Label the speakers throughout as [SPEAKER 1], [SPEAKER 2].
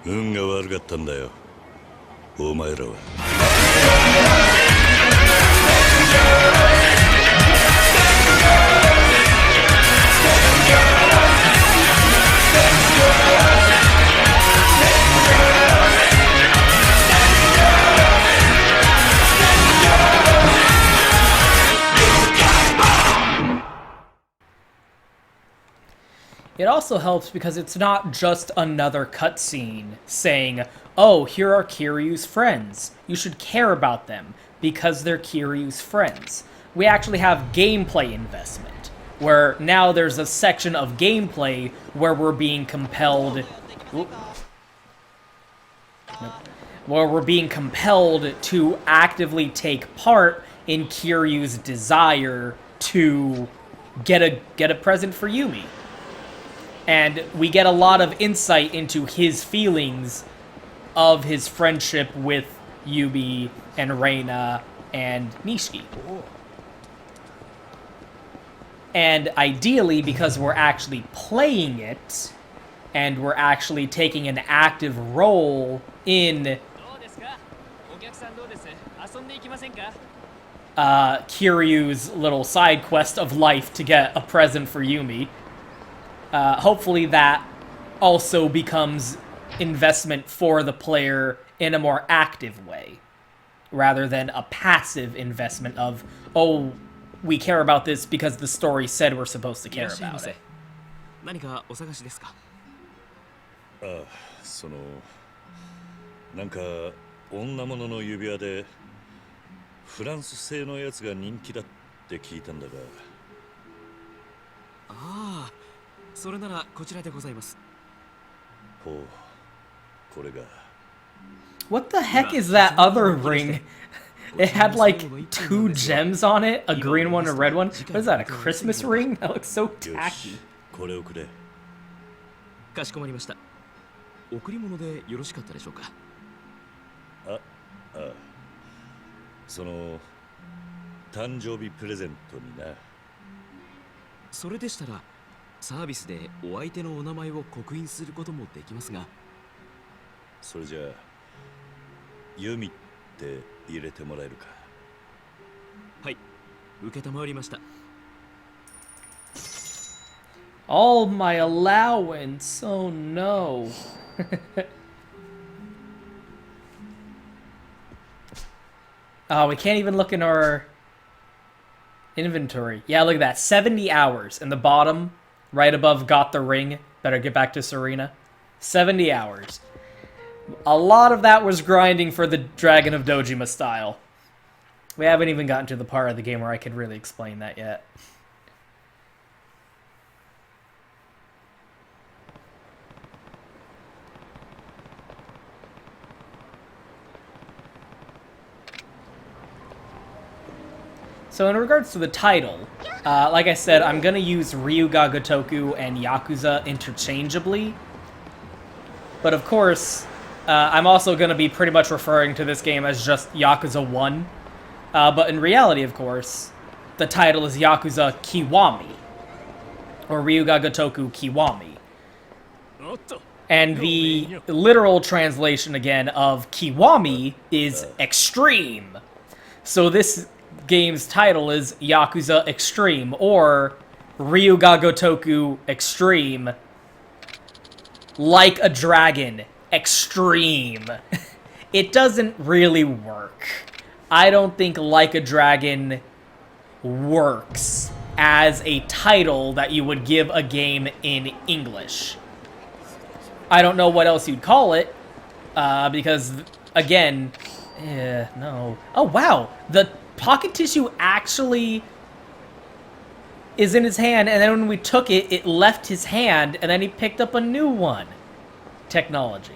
[SPEAKER 1] 運が悪かったんだよ、お前らは。
[SPEAKER 2] It also helps because it's not just another cutscene saying, oh, here are Kiryu's friends. You should care about them because they're Kiryu's friends. We actually have gameplay investment, where now there's a section of gameplay where we're being compelled... Where we're being compelled to actively take part in Kiryu's desire to get a present for Yumi. And we get a lot of insight into his feelings of his friendship with Yumi and Reina and Nishiki. And ideally, because we're actually playing it, and we're actually taking an active role in Kiryu's little side quest of life to get a present for Yumi, hopefully that also becomes investment for the player in a more active way, rather than a passive investment of, oh, we care about this because the story said we're supposed to care about it.
[SPEAKER 3] 何かお探しですか？
[SPEAKER 1] ああ、なんか女物の指輪でフランス製のやつが人気だって聞いたんだが。
[SPEAKER 3] ああ、それならこちらでございます。
[SPEAKER 1] ほう、これが。
[SPEAKER 2] What the heck is that other ring? It had like 2 gems on it, a green one and a red one. What is that, a Christmas ring? That looks so tacky.
[SPEAKER 1] これをくれ。
[SPEAKER 3] かしこまりました。贈り物でよろしかったでしょうか？
[SPEAKER 1] あ、誕生日プレゼントにな。
[SPEAKER 3] それでしたらサービスでお相手のお名前を刻印することもできますが。
[SPEAKER 1] それじゃあユミって入れてもらえるか？
[SPEAKER 3] はい、承りました。
[SPEAKER 2] All my allowance. Oh no. Oh, we can't even look in our inventory. Yeah, look at that. 70 hours. In the bottom, right above got the ring. Better get back to Serena. 70 hours. A lot of that was grinding for the Dragon of Dojima style. We haven't even gotten to the part of the game where I can really explain that yet. So in regards to the title, like I said, I'm going to use Ryuga Gotoku and Yakuza interchangeably. But of course, I'm also going to be pretty much referring to this game as just Yakuza 1. But in reality, of course, the title is Yakuza Kiwami. Or Ryuga Gotoku Kiwami. And the literal translation, again, of Kiwami is extreme. So this game's title is Yakuza Extreme, or Ryuga Gotoku Extreme, like a dragon, extreme. It doesn't really work. I don't think Like a Dragon works as a title that you would give a game in English. I don't know what else you'd call it, because, again, no. Oh, wow, the pocket tissue actually is in his hand, and then when we took it, it left his hand, and then he picked up a new one. Technology.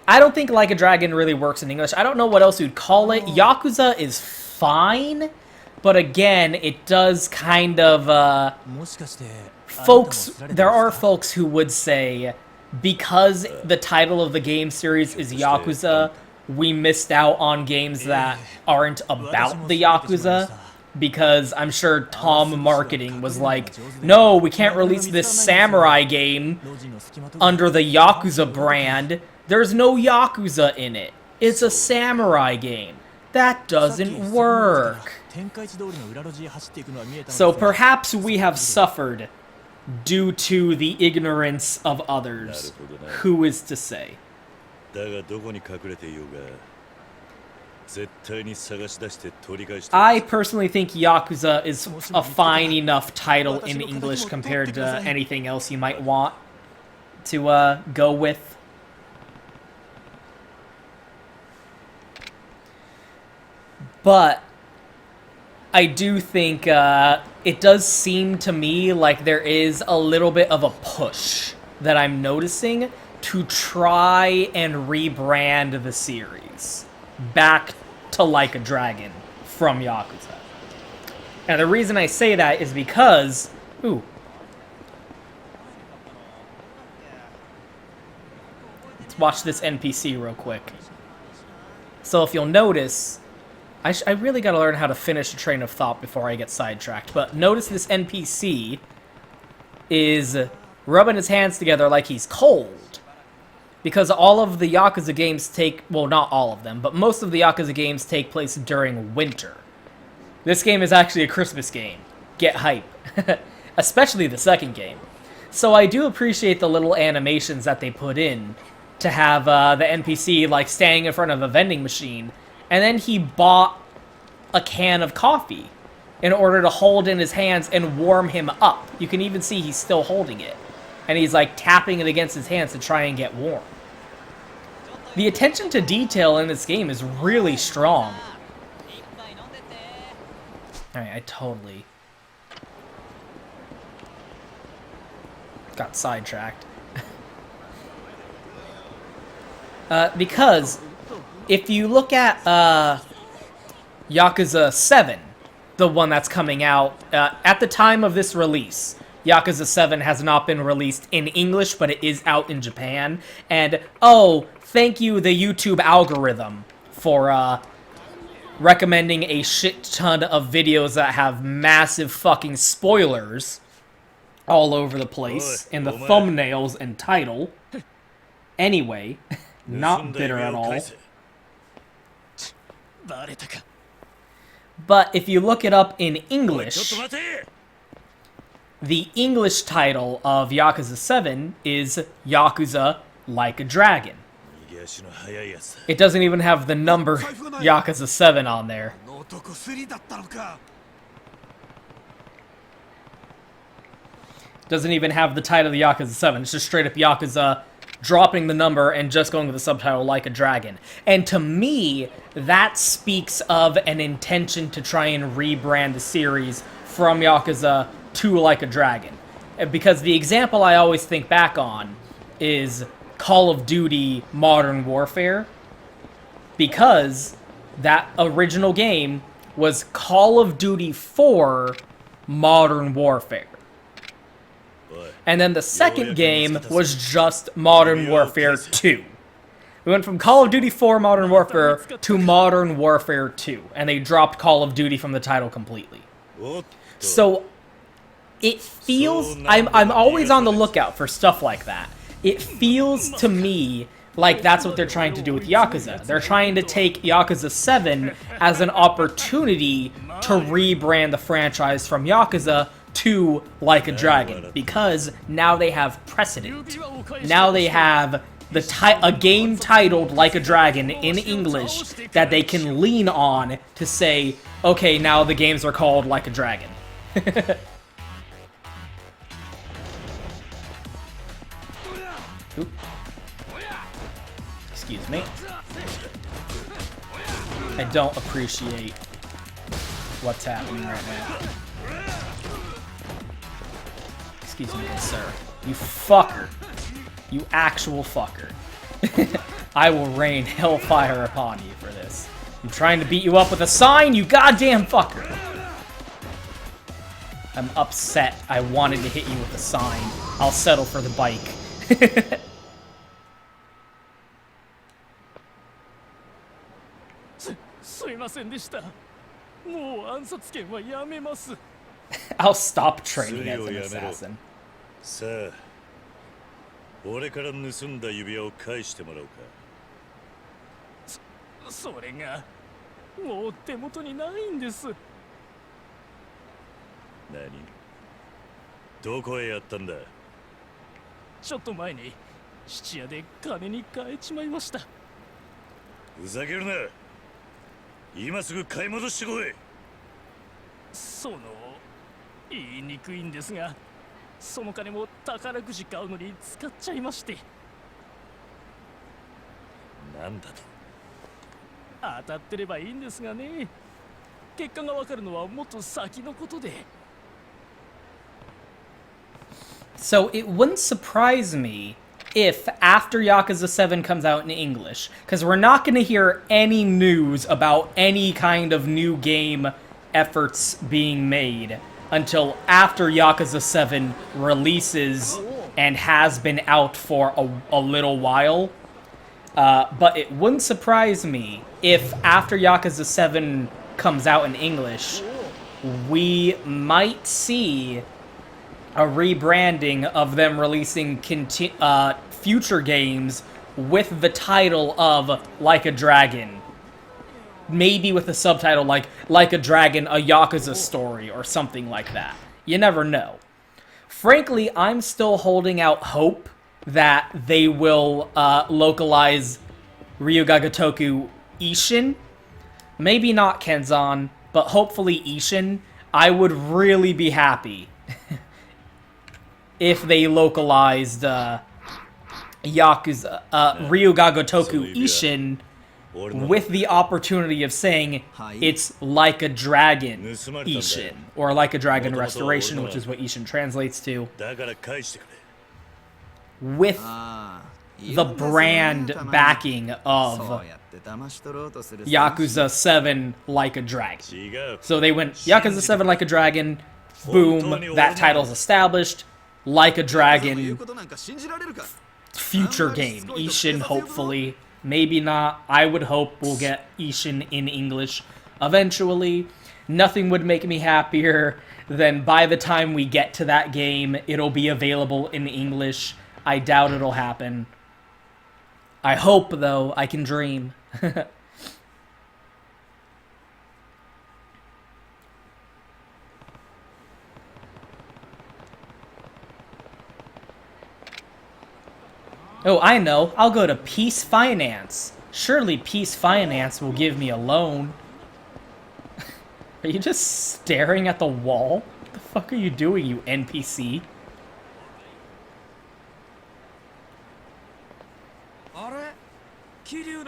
[SPEAKER 2] I don't think Like a Dragon really works in English. I don't know what else you'd call it. Yakuza is fine, but again, it does kind of, there are folks who would say, because the title of the game series is Yakuza, we missed out on games that aren't about the Yakuza. because I'm sure Tom Marketing was like, no, we can't release this samurai game under the Yakuza brand. There's no Yakuza in it. It's a samurai game. That doesn't work. So perhaps we have suffered due to the ignorance of others. Who is to say?
[SPEAKER 1] だがどこに隠れていようが絶対に探し出して取り返して
[SPEAKER 2] I personally think Yakuza is a fine enough title in English compared to anything else you might want to go with. But I do think it does seem to me like there is a little bit of a push that I'm noticing to try and rebrand the series back to Like a Dragon from Yakuza. And the reason I say that is because... Ooh. Let's watch this NPC real quick. So if you'll notice... I really gotta learn how to finish a train of thought before I get sidetracked. But notice this NPC is rubbing his hands together like he's cold. Because all of the Yakuza games take... Well, not all of them, but most of the Yakuza games take place during winter. This game is actually a Christmas game. Get hype. Especially the second game. So I do appreciate the little animations that they put in to have the NPC like standing in front of a vending machine, and then he bought a can of coffee in order to hold in his hands and warm him up. You can even see he's still holding it. And he's like tapping it against his hands to try and get warm. The attention to detail in this game is really strong. Alright, I totally got sidetracked. Because if you look at Yakuza 7, the one that's coming out, at the time of this release, Yakuza 7 has not been released in English, but it is out in Japan. And, oh, thank you, the YouTube algorithm, for recommending a shit ton of videos that have massive fucking spoilers all over the place in the thumbnails and title. Anyway, not bitter at all. But if you look it up in English, the English title of Yakuza 7 is Yakuza Like a Dragon. It doesn't even have the number Yakuza 7 on there. Doesn't even have the title of the Yakuza 7. It's just straight up Yakuza dropping the number and just going with the subtitle Like a Dragon. And to me, that speaks of an intention to try and rebrand the series from Yakuza to Like a Dragon. Because the example I always think back on is Call of Duty Modern Warfare. Because that original game was Call of Duty 4 Modern Warfare. And then the second game was just Modern Warfare 2. We went from Call of Duty 4 Modern Warfare to Modern Warfare 2. And they dropped Call of Duty from the title completely. So, it feels... I'm always on the lookout for stuff like that. It feels to me like that's what they're trying to do with Yakuza. They're trying to take Yakuza 7 as an opportunity to rebrand the franchise from Yakuza to Like a Dragon, because now they have precedent. Now they have a game titled Like a Dragon in English that they can lean on to say, okay, now the games are called Like a Dragon. Oop. Excuse me. I don't appreciate what's happening right now. Excuse me, good sir. You fucker. You actual fucker. I will rain hellfire upon you for this. I'm trying to beat you up with a sign, you goddamn fucker! I'm upset. I wanted to hit you with a sign. I'll settle for the bike.
[SPEAKER 4] もう暗殺権はやめます。
[SPEAKER 2] I'll stop training as an assassin.
[SPEAKER 1] さあ俺から盗んだ指輪を返してもらおうか。
[SPEAKER 4] それがもう手元にないんです。
[SPEAKER 1] 何どこへやったんだ。
[SPEAKER 4] ちょっと前に質屋で金に変えちまいました。
[SPEAKER 1] ふざけるな。今すぐ買い戻してこい。
[SPEAKER 4] 言いにくいんですが、その金も宝くじ買うのに使っちゃいまして。
[SPEAKER 1] なんだと。
[SPEAKER 4] 当たってればいいんですがね。結果がわかるのはもっと先のことで。
[SPEAKER 2] So it wouldn't surprise me if after Yakuza 7 comes out in English, because we're not going to hear any news about any kind of new game efforts being made until after Yakuza 7 releases and has been out for a little while. But it wouldn't surprise me if after Yakuza 7 comes out in English, we might see a rebranding of them releasing future games with the title of Like a Dragon. Maybe with a subtitle like a Dragon, a Yakuza story, or something like that. You never know. Frankly, I'm still holding out hope that they will localize Ryuga Gotoku Ishin. Maybe not Kenzan, but hopefully Ishin. I would really be happy if they localized Yakuza, Ryuga Gotoku Ishin with the opportunity of saying it's Like a Dragon Ishin, or Like a Dragon Restoration, which is what Ishin translates to, with the brand backing of Yakuza 7 Like a Dragon. So they went Yakuza 7 Like a Dragon, boom, that title's established. Like a Dragon future game. Ishin, hopefully. Maybe not. I would hope we'll get Ishin in English eventually. Nothing would make me happier than by the time we get to that game, it'll be available in English. I doubt it'll happen. I hope, though. I can dream. Oh, I know. I'll go to Peace Finance. Surely Peace Finance will give me a loan. Are you just staring at the wall? What the fuck are you doing, you NPC? Kiryu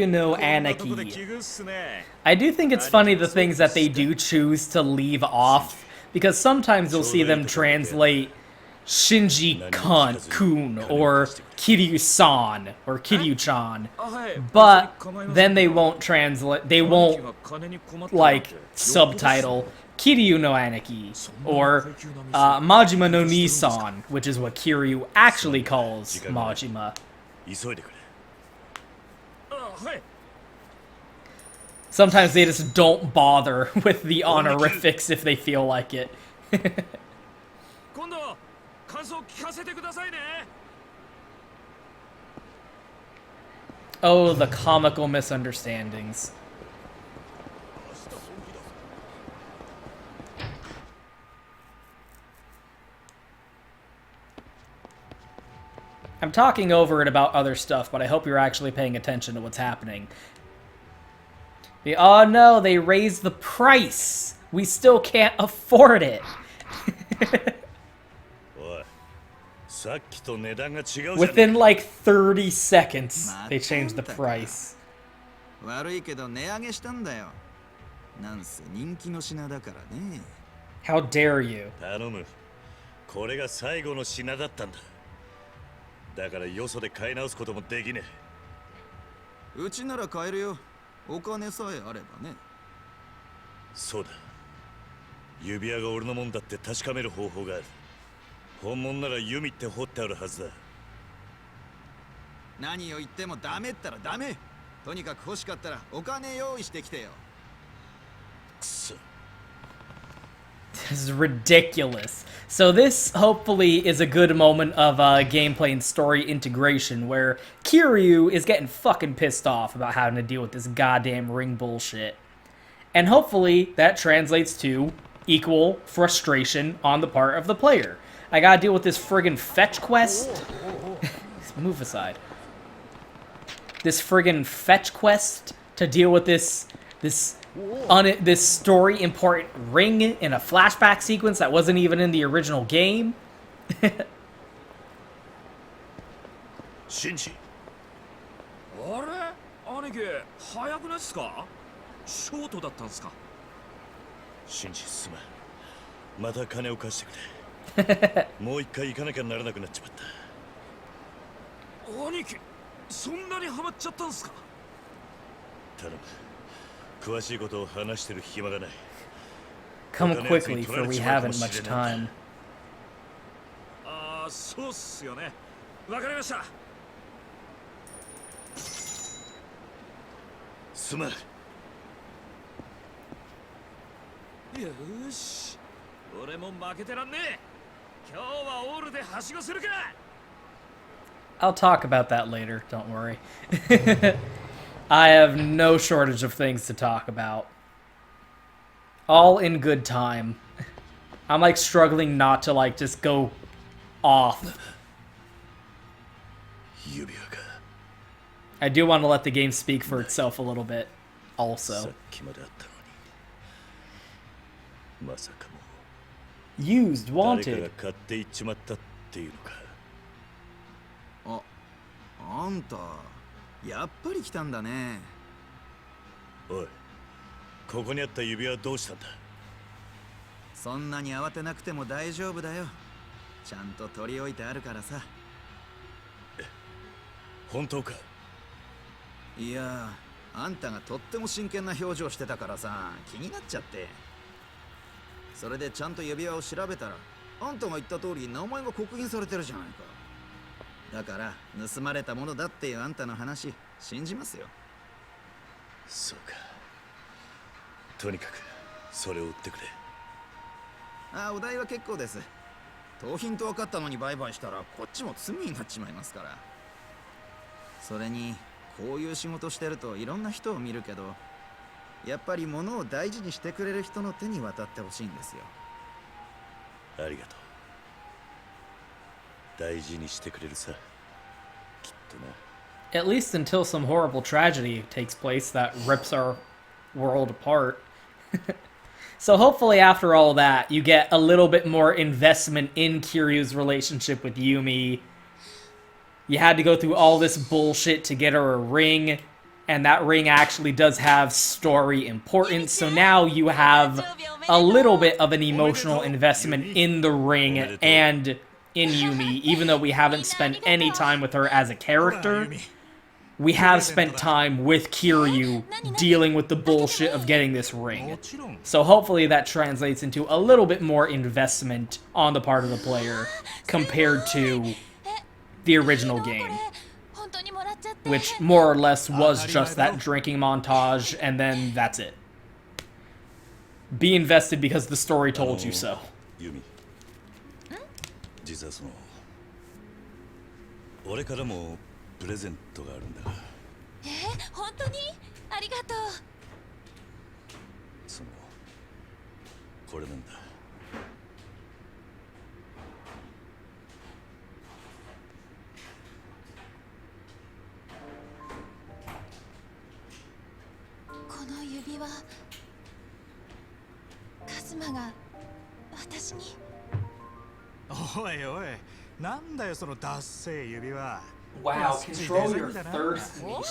[SPEAKER 2] no Aniki. I do think it's funny the things that they do choose to leave off, because sometimes you'll see them translate Shinji-kun or Kiryu-san or Kiryu-chan, but then they won't translate, they won't, like, subtitle Kiryu no Aniki or Majima no Ni-san, which is what Kiryu actually calls Majima. Sometimes they just don't bother with the honorifics if they feel like it. Oh, the comical misunderstandings. I'm talking over it about other stuff, but I hope you're actually paying attention to what's happening. Oh no, they raised the price! We still can't afford it! Within like 30 seconds, they changed the price. How dare you?
[SPEAKER 1] これが最後の品だったんだ。だからよそで買い直すこともできねえ。うちなら買えるよ。お金さえあればね。そうだ。指輪が俺のもんだって確かめる方法がある。本物なら弓って掘ってあるはずだ。何を言ってもダメったらダメ。とにかく欲しかったらお金用意してきてよ。くそ。
[SPEAKER 2] This is ridiculous. So this hopefully is a good moment of gameplay and story integration where Kiryu is getting fucking pissed off about having to deal with this goddamn ring bullshit. And hopefully that translates to equal frustration on the part of the player. I gotta deal with this friggin' fetch quest. Move aside. This friggin' fetch quest to deal with this story important ring in a flashback sequence that wasn't even in the original game.
[SPEAKER 1] シンジ。
[SPEAKER 3] あれ兄貴早くないっすか？ショートだったんすか？
[SPEAKER 1] シンジすまん。また金を貸してくれ。もう一回行かなきゃならなくなっちまった。
[SPEAKER 3] 兄貴そんなにハマっちゃったんすか？
[SPEAKER 1] 頼む。詳しいことを話してる暇がない。
[SPEAKER 2] Come quickly, for we haven't much time.
[SPEAKER 3] ああ、そうっすよね。わかりました。
[SPEAKER 1] すまん。
[SPEAKER 3] よし。俺も負けてらんねえ。今日はオールではしごするか。
[SPEAKER 2] I'll talk about that later, don't worry. I have no shortage of things to talk about. All in good time. I'm like struggling not to like just go off.
[SPEAKER 1] 指輪か。
[SPEAKER 2] I do want to let the game speak for itself a little bit
[SPEAKER 1] さ
[SPEAKER 2] also.
[SPEAKER 1] っきまであったのに。まさかも
[SPEAKER 2] Used,
[SPEAKER 1] 誰かが
[SPEAKER 2] wanted.
[SPEAKER 1] 買っていっちまったっていうのか。あんたやっぱり来たんだね。おい、ここにあった指輪はどうしたんだ？そんなに慌てなくても大丈夫だよ。ちゃんと取り置いてあるからさ。え、本当か？いや、あんたがとっても真剣な表情してたからさ、気になっちゃって。それでちゃんと指輪を調べたら、あんたが言った通り名前が刻印されてるじゃないか。だから盗まれたものだっていうあんたの話信じますよ。そうか。とにかくそれを売ってくれ。あ、お代は結構です。盗品と分かったのに売買したらこっちも罪になっちまいますから。それにこういう仕事してるといろんな人を見るけど、やっぱり物を大事にしてくれる人の手に渡ってほしいんですよ。ありがとう。大事にしてくれるさ。きっとな。
[SPEAKER 2] At least until some horrible tragedy takes place that rips our world apart. So hopefully after all that, you get a little bit more investment in Kiryu's relationship with Yumi. You had to go through all this bullshit to get her a ring, and that ring actually does have story importance, so now you have a little bit of an emotional investment in the ring and in Yumi, even though we haven't spent any time with her as a character. We have spent time with Kiryu dealing with the bullshit of getting this ring. So hopefully that translates into a little bit more investment on the part of the player compared to the original game, which more or less was just that drinking montage and then that's it. Be invested because the story told you so.
[SPEAKER 1] ユミ、実はその俺からもプレゼントがあるんだが。
[SPEAKER 5] 本当にありがとう。
[SPEAKER 1] そのこれなんだ。
[SPEAKER 5] この指輪、カズマが私に。
[SPEAKER 6] おいおい、なんだよそのダッセー指輪。
[SPEAKER 2] Wow, control your thirst,
[SPEAKER 5] ほら
[SPEAKER 2] Nishi.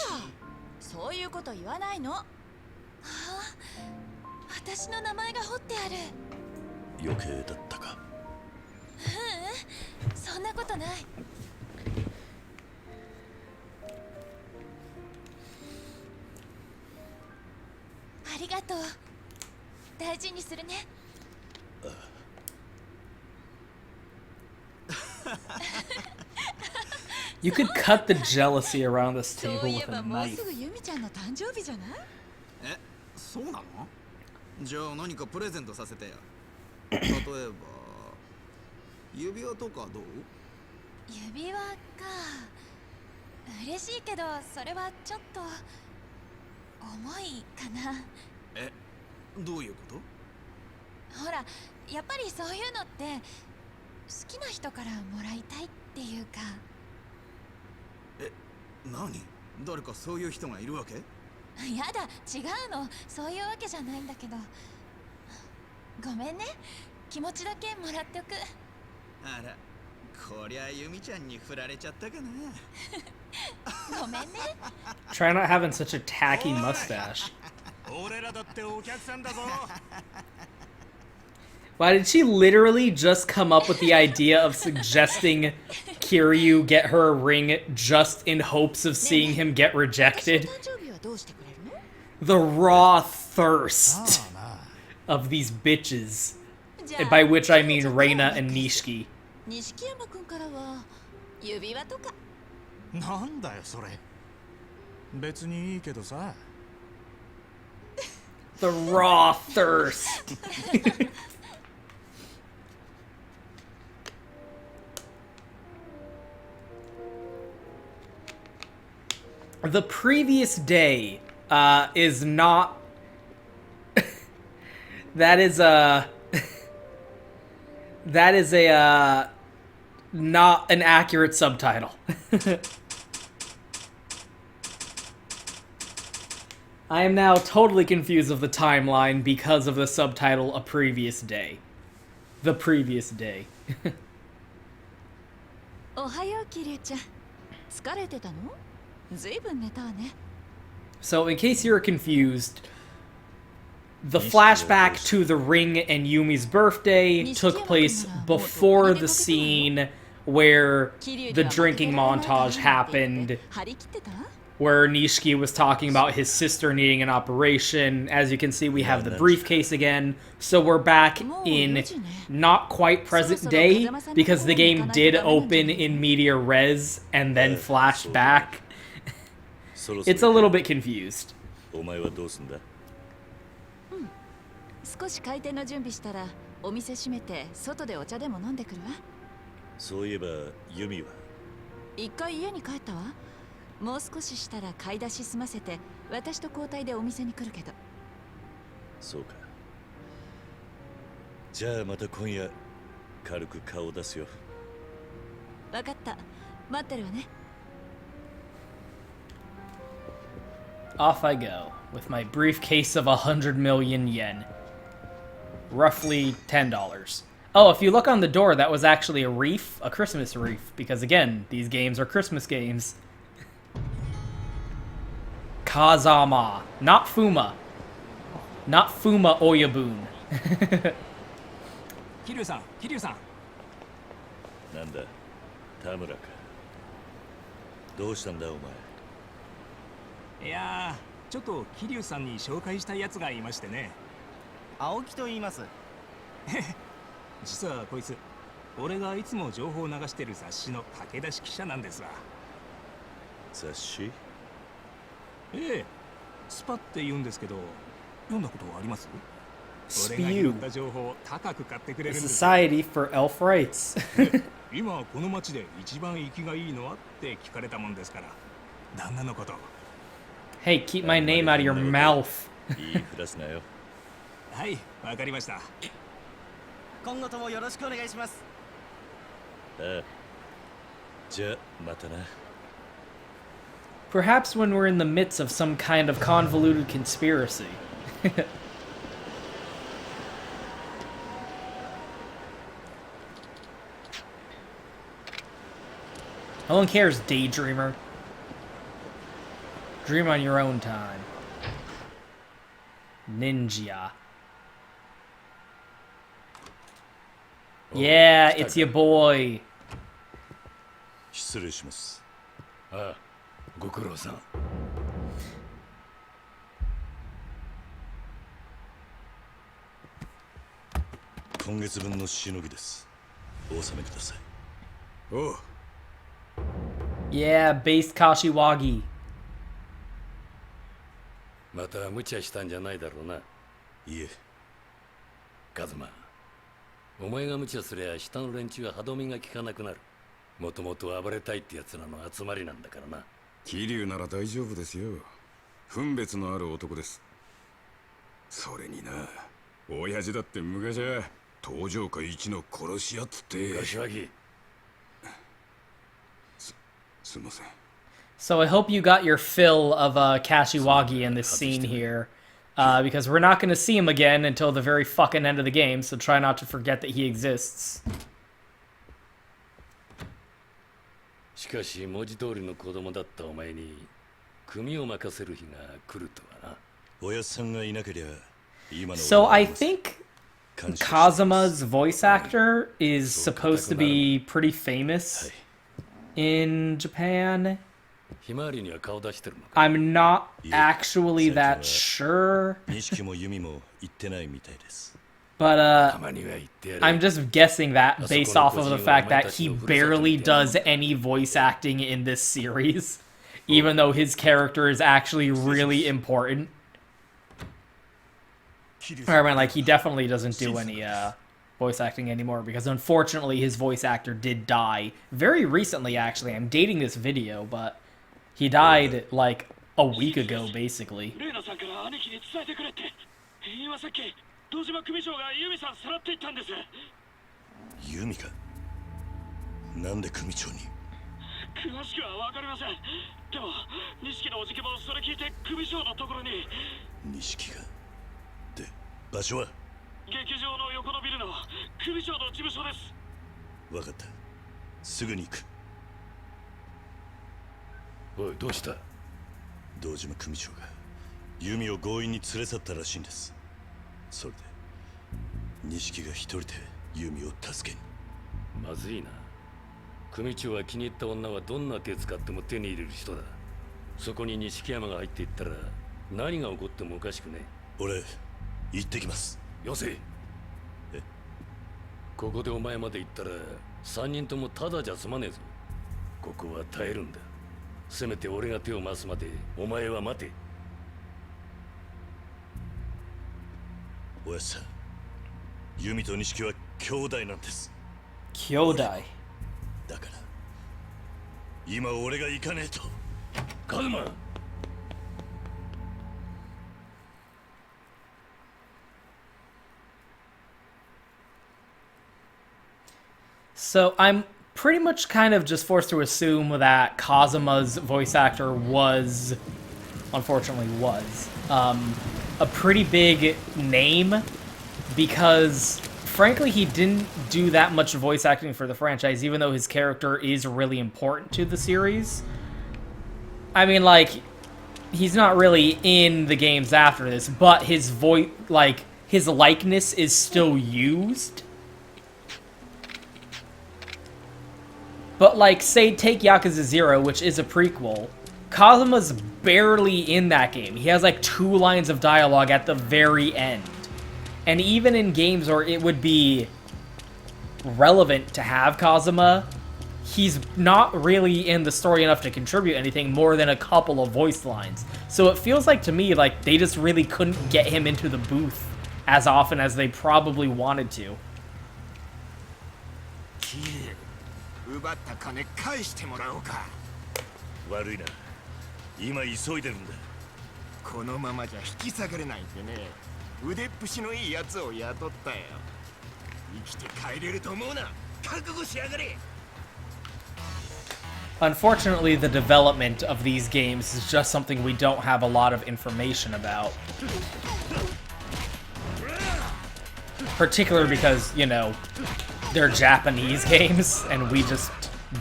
[SPEAKER 5] そういうこと言わないの。ああ、私の名前が彫ってある。
[SPEAKER 1] 余計だったか。
[SPEAKER 5] そんなことない。ありがとう。大事にするね。
[SPEAKER 2] You could cut the jealousy around this
[SPEAKER 5] そ
[SPEAKER 2] table
[SPEAKER 5] ういえ
[SPEAKER 2] with
[SPEAKER 5] ば
[SPEAKER 2] a
[SPEAKER 5] もう
[SPEAKER 2] knife.
[SPEAKER 5] すぐユミちゃんの誕生日じゃない？
[SPEAKER 1] え、そうなの？じゃあ何かプレゼントさせてや。例えば指輪とかどう？
[SPEAKER 5] 指輪か。嬉しいけどそれはちょっと重いかな。
[SPEAKER 1] え、どういうこと？
[SPEAKER 5] ほら、やっぱりそういうのって好きな人からもらいたいっていうか。
[SPEAKER 1] え、何？誰かそういう人がいるわけ？
[SPEAKER 5] やだ、違うの。そういうわけじゃないんだけど。ごめんね。気持ちだけもらっておく。
[SPEAKER 1] あら、こりゃユミちゃんに振られちゃったかな。
[SPEAKER 5] ごめんね。
[SPEAKER 2] Try not having such a tacky mustache.
[SPEAKER 6] 俺らだってお客さんだぞ。
[SPEAKER 2] Why did she literally just come up with the idea of suggesting Kiryu get her a ring just in hopes of seeing him get
[SPEAKER 5] 私の
[SPEAKER 2] rejected?
[SPEAKER 5] 誕生日はどうしてくれるの？
[SPEAKER 2] The raw thirst
[SPEAKER 6] ああな。
[SPEAKER 2] of these bitches.
[SPEAKER 5] じゃあ
[SPEAKER 2] By which I mean Reina and Nishiki.
[SPEAKER 5] 錦山くんからは指輪とか。
[SPEAKER 6] なんだよそれ。別にいいけどさ。
[SPEAKER 2] The raw thirst. The previous day is not. That is a. That is a not an accurate subtitle. I am now totally confused of the timeline because of the subtitle A Previous Day. The Previous Day.
[SPEAKER 5] おはようキリュウちゃん。疲れてたの？ずいぶん寝たわね。
[SPEAKER 2] So, in case you're confused, the flashback to the ring and Yumi's birthday took place before the scene where the drinking montage happened,
[SPEAKER 5] 張り切ってた？
[SPEAKER 2] where Nishiki was talking about his sister needing an operation. As you can see, we have the briefcase again. So we're back in not quite present day, because the game did open in media res and then flash back. It's a little bit confused.
[SPEAKER 1] お前はどうすんだ？
[SPEAKER 5] 少し開店の準備したらお店閉めて外でお茶でも飲んでくるわ。
[SPEAKER 1] そういえばユミは？
[SPEAKER 5] 一回家に帰ったわ。もう少ししたら買い出し済ませて私と交代でお店に来るけど。
[SPEAKER 1] そうか。じゃあまた今夜軽く顔出すよ。
[SPEAKER 5] わかった。待ってるわね。
[SPEAKER 2] Off I go, with my briefcase of 100 million yen. Roughly $10. Oh, if you look on the door, that was actually a wreath, a Christmas wreath, because again, these games are Christmas games. Kazama, not Fuma. Not Fuma Oyabun.
[SPEAKER 3] 桐生さん、桐生さん。
[SPEAKER 1] なんだ、田村か。どうしたんだお前。
[SPEAKER 3] いやー、ちょっと桐生さんに紹介したいやつがいましてね。
[SPEAKER 7] 青木と言います。
[SPEAKER 3] 実はこいつ、俺がいつも情報を流してる雑誌の駆け出し記者なんですわ。
[SPEAKER 1] 雑誌？
[SPEAKER 3] ええ、スパって言うんですけど、読んだことあります？俺が
[SPEAKER 2] Spew.
[SPEAKER 3] 拾った情報を高く買ってくれるんです。
[SPEAKER 2] Society for Elf Rights.
[SPEAKER 3] 今この町で一番生きがいいのはって聞かれたもんですから、旦那のこと。
[SPEAKER 2] Hey, keep my name out of your mouth.
[SPEAKER 1] いいふらすなよ。
[SPEAKER 3] はい、わかりました。
[SPEAKER 7] 今後ともよろしくお願いします。
[SPEAKER 1] ああ。じゃあまたな。
[SPEAKER 2] Perhaps when we're in the midst of some kind of convoluted conspiracy. No one cares, daydreamer. Dream on your own time. Ninja. Yeah, it's your boy.
[SPEAKER 1] 失礼します。
[SPEAKER 8] ああ、ご苦労さん。
[SPEAKER 1] 今月分のしのぎです。お納めください。
[SPEAKER 8] おう。
[SPEAKER 2] Yeah, based Kashiwagi.
[SPEAKER 8] また無茶したんじゃないだろうな。
[SPEAKER 1] いえ、
[SPEAKER 8] カズマ、お前が無茶すりゃ下の連中は歯止めが効かなくなる。もともと暴れたいってやつらの集まりなんだからな。
[SPEAKER 9] 桐生なら大丈夫ですよ。分別のある男です。それにな、親父だって昔は東条家一の殺し屋っつって。
[SPEAKER 8] 柏木。
[SPEAKER 9] すいません。
[SPEAKER 2] So I hope you got your fill of Kashiwagi in this scene here, because we're not going to see him again until the very fucking end of the game, so try not to forget that he exists.
[SPEAKER 8] しかし文字通りの子供だったお前に組を任せる日が来るとはな。
[SPEAKER 1] おやっさんがいなけりゃ今の。
[SPEAKER 2] So I think Kazuma's voice actor is supposed to be pretty famous in Japan.
[SPEAKER 8] ひまわりには顔出してるのか。
[SPEAKER 2] I'm not actually that sure,
[SPEAKER 1] 錦も弓も言ってないみたいです。
[SPEAKER 2] but
[SPEAKER 8] たまには言ってやれ。
[SPEAKER 2] I'm just guessing that based off of the fact that he barely does any voice acting in this series, even though his character is actually really important. Or I mean, like, he definitely doesn't do any voice acting anymore, because unfortunately his voice actor did die very recently, actually. I'm dating this video, but he died like a week ago, basically.
[SPEAKER 4] レイナさんから兄貴に伝えてくれって。今さっき堂島組長がユミさんさらっていったんです。
[SPEAKER 1] 弓か。なんで組長に。
[SPEAKER 4] 詳しくはわかりません。でも錦のおじけばをそれ聞いて組長のところに。
[SPEAKER 1] 錦が。で、場所は。
[SPEAKER 4] 劇場の横のビルの組長の事務所です。
[SPEAKER 1] わかった。すぐに行く。
[SPEAKER 8] おい、どうした？
[SPEAKER 1] 堂島組長が弓を強引に連れ去ったらしいんです。それで錦が一人で弓を助けに。
[SPEAKER 8] まずいな。組長は気に入った女はどんな手使っても手に入れる人だ。そこに錦山が入っていったら何が起こってもおかしくね。
[SPEAKER 1] 俺行ってきます。
[SPEAKER 8] よせ。
[SPEAKER 1] え？
[SPEAKER 8] ここでお前まで行ったら3人ともただじゃ済まねえぞ。ここは耐えるんだ。せめて俺が手を回すまでお前は待て。
[SPEAKER 1] おやっさん、弓と錦は兄弟なんです。
[SPEAKER 2] 兄弟。
[SPEAKER 1] だから今俺が行かねえと。
[SPEAKER 8] カズマ。
[SPEAKER 2] So I'm pretty much kind of just forced to assume that Kazuma's voice actor was, unfortunately was, a pretty big name, because frankly he didn't do that much voice acting for the franchise, even though his character is really important to the series. I mean, like, he's not really in the games after this, but his voice, like, his likeness is still used. But, like, say, take Yakuza 0, which is a prequel. Kazuma's barely in that game. He has, like, 2 lines of dialogue at the very end. And even in games where it would be relevant to have Kazuma, he's not really in the story enough to contribute anything more than a couple of voice lines. So it feels like, to me, like, they just really couldn't get him into the booth as often as they probably wanted to.
[SPEAKER 6] 奪った金返してもらおうか。
[SPEAKER 1] 悪いな。今急いでるんだ。
[SPEAKER 6] このままじゃ引き下がれないんでね。腕っぷしのいいやつを雇ったよ。生きて帰れると思うな。覚悟しやがれ。
[SPEAKER 2] Unfortunately, the development of these games is just something we don't have a lot of information about. Particularly because, you know, they're Japanese games, and we just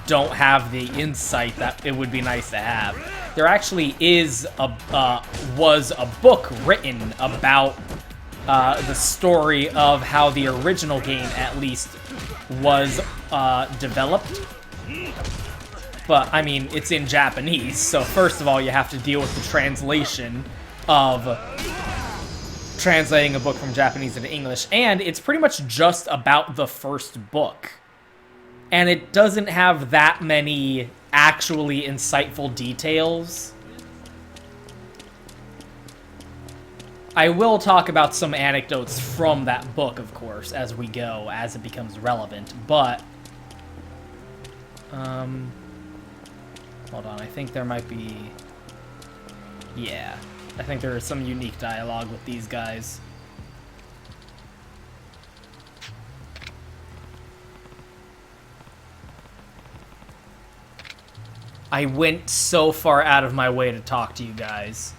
[SPEAKER 2] don't have the insight that it would be nice to have. There actually was a book written about the story of how the original game, at least, was developed. But, I mean, it's in Japanese, so first of all, you have to deal with the translation of translating a book from Japanese into English, and it's pretty much just about the first book. and it doesn't have that many actually insightful details. I will talk about some anecdotes from that book, of course, as we go, as it becomes relevant, but... hold on, I think there might be... Yeah, I think there is some unique dialogue with these guys. I went so far out of my way to talk to you guys.